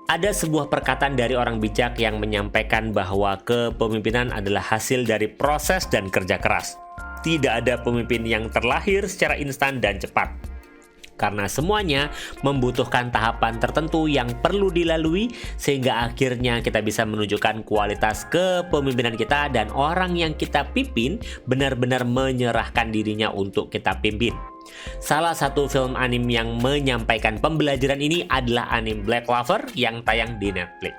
Ada sebuah perkataan dari orang bijak yang menyampaikan bahwa kepemimpinan adalah hasil dari proses dan kerja keras. Tidak ada pemimpin yang terlahir secara instan dan cepat. Karena semuanya membutuhkan tahapan tertentu yang perlu dilalui sehingga akhirnya kita bisa menunjukkan kualitas kepemimpinan kita dan orang yang kita pimpin benar-benar menyerahkan dirinya untuk kita pimpin. Salah satu film anime yang menyampaikan pembelajaran ini adalah anime Black Clover yang tayang di Netflix.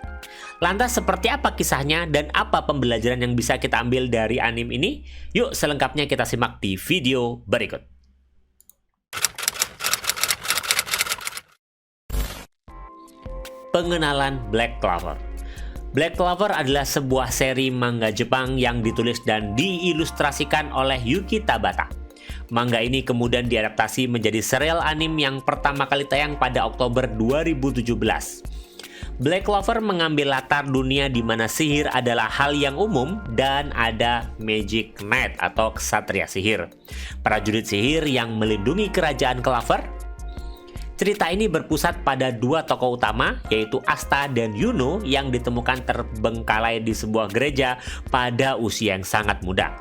Lantas seperti apa kisahnya dan apa pembelajaran yang bisa kita ambil dari anime ini? Yuk selengkapnya kita simak di video berikut. Pengenalan Black Clover. Black Clover adalah sebuah seri manga Jepang yang ditulis dan diilustrasikan oleh Yuki Tabata. Manga ini kemudian diadaptasi menjadi serial anime yang pertama kali tayang pada Oktober 2017. Black Clover mengambil latar dunia di mana sihir adalah hal yang umum dan ada Magic Knight atau ksatria sihir, prajurit sihir yang melindungi kerajaan Clover. Cerita ini berpusat pada dua tokoh utama, yaitu Asta dan Yuno yang ditemukan terbengkalai di sebuah gereja pada usia yang sangat muda.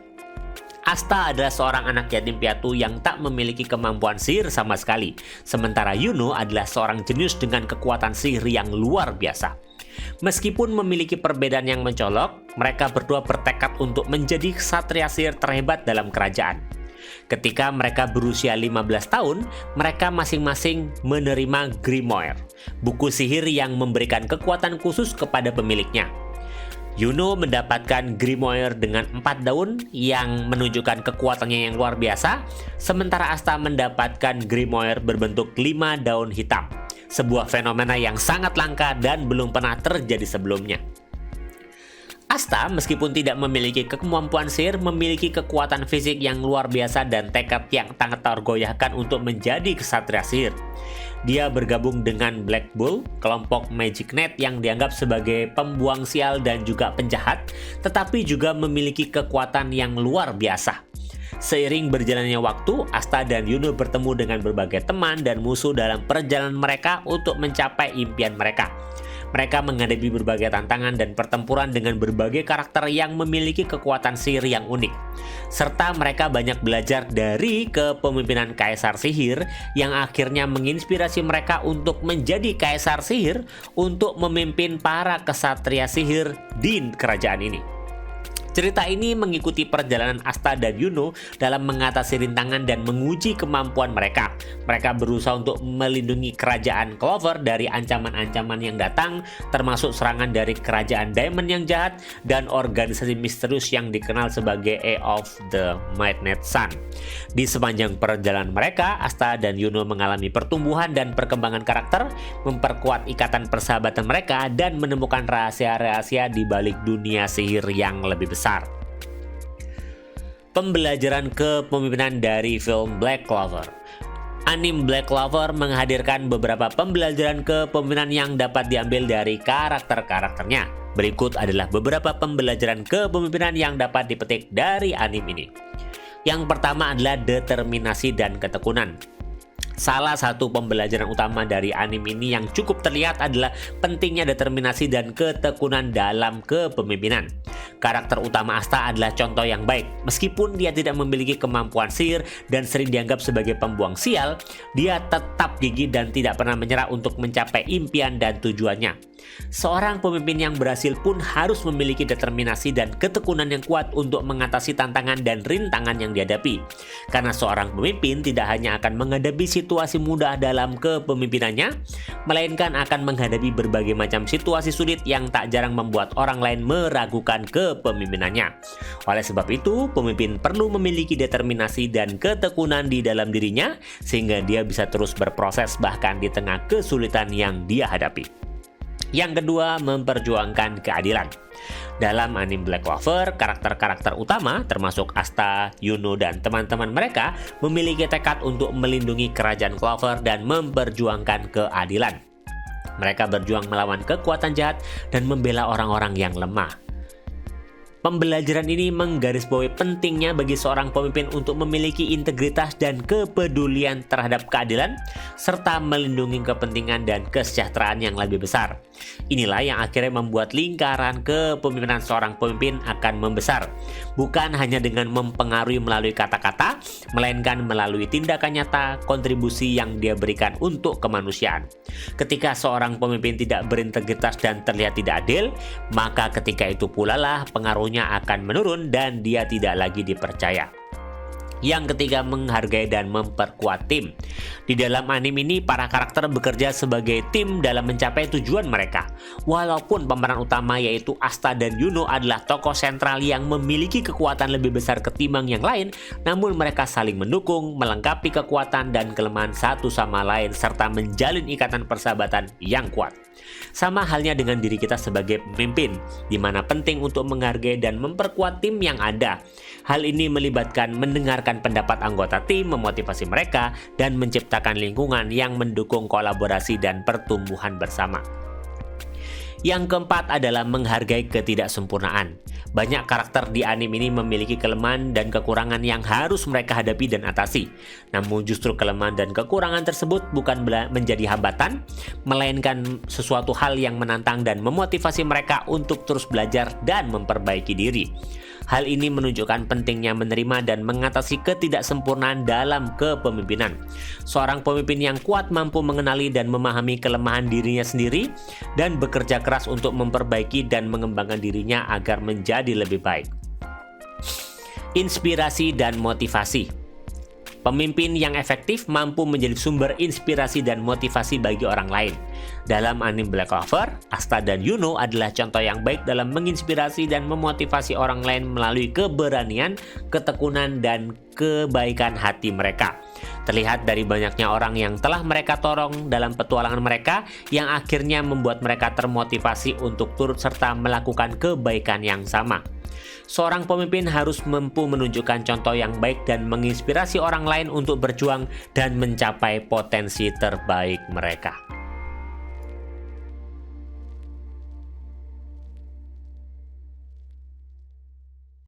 Asta adalah seorang anak yatim piatu yang tak memiliki kemampuan sihir sama sekali, sementara Yuno adalah seorang jenius dengan kekuatan sihir yang luar biasa. Meskipun memiliki perbedaan yang mencolok, mereka berdua bertekad untuk menjadi ksatria sihir terhebat dalam kerajaan. Ketika mereka berusia 15 tahun, mereka masing-masing menerima Grimoire, buku sihir yang memberikan kekuatan khusus kepada pemiliknya. Yuno mendapatkan Grimoire dengan 4 daun yang menunjukkan kekuatannya yang luar biasa, sementara Asta mendapatkan Grimoire berbentuk 5 daun hitam, sebuah fenomena yang sangat langka dan belum pernah terjadi sebelumnya. Asta meskipun tidak memiliki kemampuan sihir, memiliki kekuatan fisik yang luar biasa dan tekad yang sangat tergoyahkan untuk menjadi ksatria sihir. Dia bergabung dengan Black Bull, kelompok Magic Knight yang dianggap sebagai pembuang sial dan juga penjahat, tetapi juga memiliki kekuatan yang luar biasa. Seiring berjalannya waktu, Asta dan Yuno bertemu dengan berbagai teman dan musuh dalam perjalanan mereka untuk mencapai impian mereka. Mereka menghadapi berbagai tantangan dan pertempuran dengan berbagai karakter yang memiliki kekuatan sihir yang unik. Serta mereka banyak belajar dari kepemimpinan Kaisar Sihir yang akhirnya menginspirasi mereka untuk menjadi Kaisar Sihir untuk memimpin para ksatria sihir di kerajaan ini. Cerita ini mengikuti perjalanan Asta dan Yuno dalam mengatasi rintangan dan menguji kemampuan mereka. Mereka berusaha untuk melindungi kerajaan Clover dari ancaman-ancaman yang datang, termasuk serangan dari kerajaan Diamond yang jahat dan organisasi misterius yang dikenal sebagai A of the Midnight Sun. Di sepanjang perjalanan mereka, Asta dan Yuno mengalami pertumbuhan dan perkembangan karakter, memperkuat ikatan persahabatan mereka, dan menemukan rahasia-rahasia di balik dunia sihir yang lebih besar. Pembelajaran kepemimpinan dari film Black Clover. Anime Black Clover menghadirkan beberapa pembelajaran kepemimpinan yang dapat diambil dari karakter-karakternya. Berikut adalah beberapa pembelajaran kepemimpinan yang dapat dipetik dari anime ini. Yang pertama adalah determinasi dan ketekunan. Salah satu pembelajaran utama dari anime ini yang cukup terlihat adalah pentingnya determinasi dan ketekunan dalam kepemimpinan. Karakter utama Asta adalah contoh yang baik. Meskipun dia tidak memiliki kemampuan sihir dan sering dianggap sebagai pembuang sial, dia tetap gigih dan tidak pernah menyerah untuk mencapai impian dan tujuannya. Seorang pemimpin yang berhasil pun harus memiliki determinasi dan ketekunan yang kuat untuk mengatasi tantangan dan rintangan yang dihadapi. Karena seorang pemimpin tidak hanya akan menghadapi situasi mudah dalam kepemimpinannya, melainkan akan menghadapi berbagai macam situasi sulit yang tak jarang membuat orang lain meragukan kepemimpinannya. Oleh sebab itu, pemimpin perlu memiliki determinasi dan ketekunan di dalam dirinya sehingga dia bisa terus berproses bahkan di tengah kesulitan yang dia hadapi. Yang kedua, memperjuangkan keadilan. Dalam anime Black Clover, karakter-karakter utama termasuk Asta, Yuno, dan teman-teman mereka memiliki tekad untuk melindungi kerajaan Clover dan memperjuangkan keadilan. Mereka berjuang melawan kekuatan jahat dan membela orang-orang yang lemah. Pembelajaran ini menggarisbawahi pentingnya bagi seorang pemimpin untuk memiliki integritas dan kepedulian terhadap keadilan, serta melindungi kepentingan dan kesejahteraan yang lebih besar. Inilah yang akhirnya membuat lingkaran kepemimpinan seorang pemimpin akan membesar, bukan hanya dengan mempengaruhi melalui kata-kata, melainkan melalui tindakan nyata, kontribusi yang dia berikan untuk kemanusiaan. Ketika seorang pemimpin tidak berintegritas dan terlihat tidak adil, maka ketika itu pula lah pengaruhnya akan menurun dan dia tidak lagi dipercaya. Yang ketiga, menghargai dan memperkuat tim. Di dalam anime ini, para karakter bekerja sebagai tim dalam mencapai tujuan mereka. Walaupun pemeran utama yaitu Asta dan Yuno adalah tokoh sentral yang memiliki kekuatan lebih besar ketimbang yang lain, namun mereka saling mendukung, melengkapi kekuatan dan kelemahan satu sama lain, serta menjalin ikatan persahabatan yang kuat. Sama halnya dengan diri kita sebagai pemimpin, di mana penting untuk menghargai dan memperkuat tim yang ada. Hal ini melibatkan mendengarkan pendapat anggota tim, memotivasi mereka, dan menciptakan lingkungan yang mendukung kolaborasi dan pertumbuhan bersama. Yang keempat adalah menghargai ketidaksempurnaan. Banyak karakter di anime ini memiliki kelemahan dan kekurangan yang harus mereka hadapi dan atasi. Namun justru kelemahan dan kekurangan tersebut bukan menjadi hambatan, melainkan sesuatu hal yang menantang dan memotivasi mereka untuk terus belajar dan memperbaiki diri. Hal ini menunjukkan pentingnya menerima dan mengatasi ketidaksempurnaan dalam kepemimpinan. Seorang pemimpin yang kuat mampu mengenali dan memahami kelemahan dirinya sendiri dan bekerja keras untuk memperbaiki dan mengembangkan dirinya agar menjadi lebih baik. Inspirasi dan motivasi. Pemimpin yang efektif mampu menjadi sumber inspirasi dan motivasi bagi orang lain. Dalam anime Black Clover, Asta dan Yuno adalah contoh yang baik dalam menginspirasi dan memotivasi orang lain melalui keberanian, ketekunan, dan kebaikan hati mereka. Terlihat dari banyaknya orang yang telah mereka tolong dalam petualangan mereka, yang akhirnya membuat mereka termotivasi untuk turut serta melakukan kebaikan yang sama. Seorang pemimpin harus mampu menunjukkan contoh yang baik dan menginspirasi orang lain untuk berjuang dan mencapai potensi terbaik mereka.